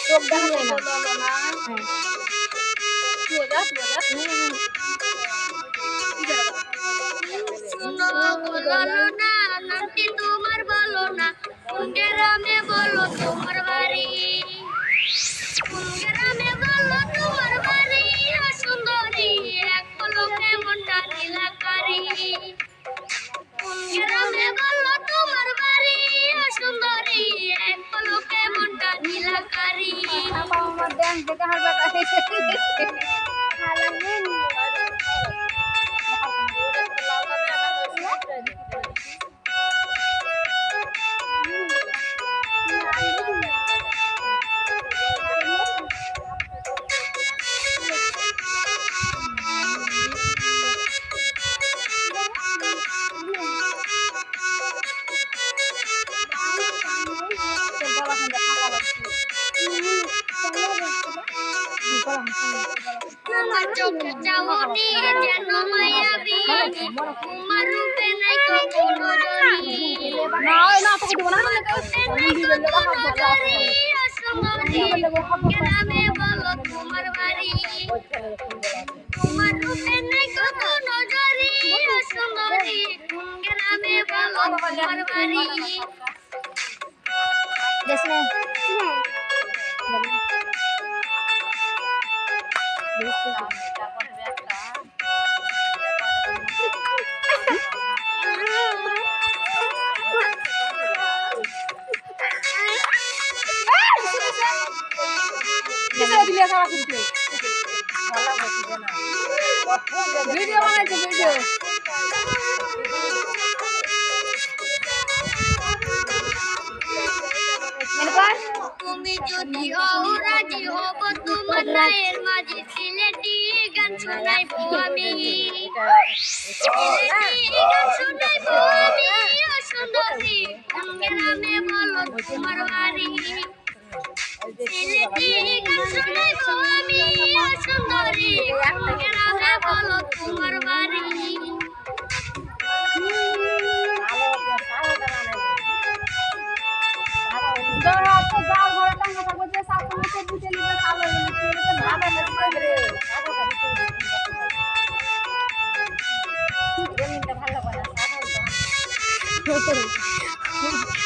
চোখ দেখা যায় না। হ্যাঁ। শুনো গো ললনা, নামটি তোমার বলো না, কোন গ্রামে বলো তোমার বাড়ি? কোন গ্রামে বলো তোমার বাড়ি? ও সুন্দরী, এক পলকে মনটা নীলাকারি। কোন গ্রামে বলো তোমার বাড়ি? ও সুন্দরী, এক পলকে মনটা নীলাকারি। আমার দেন দেখে হারবা তোমার চোখে চাহনি যেন মায়াবী, তোমার রূপে নাই তো কোনো জনি। না না তোকে দেব না গ্রামে বলো তোমার বাড়ি, তোমার রূপে নাই তো কোনো জনি। সুন্দরী, কোন গ্রামে বলো তোমার বাড়ি? ভিডিও বানাইছে ভিডিও তুমি যদি হও রাজি হব তোমার রায়ের মাঝে, সিলেটি গান শোনাইবো আমি, সিলেটি গান শোনাইবো আমি। ও সুন্দরী, কোন গ্রামে বলো তোমার বাড়ি? সিলেটি গান শোনাইবো আমি। ও সুন্দরী, কোন গ্রামে বলো তোমার বাড়ি? ভালো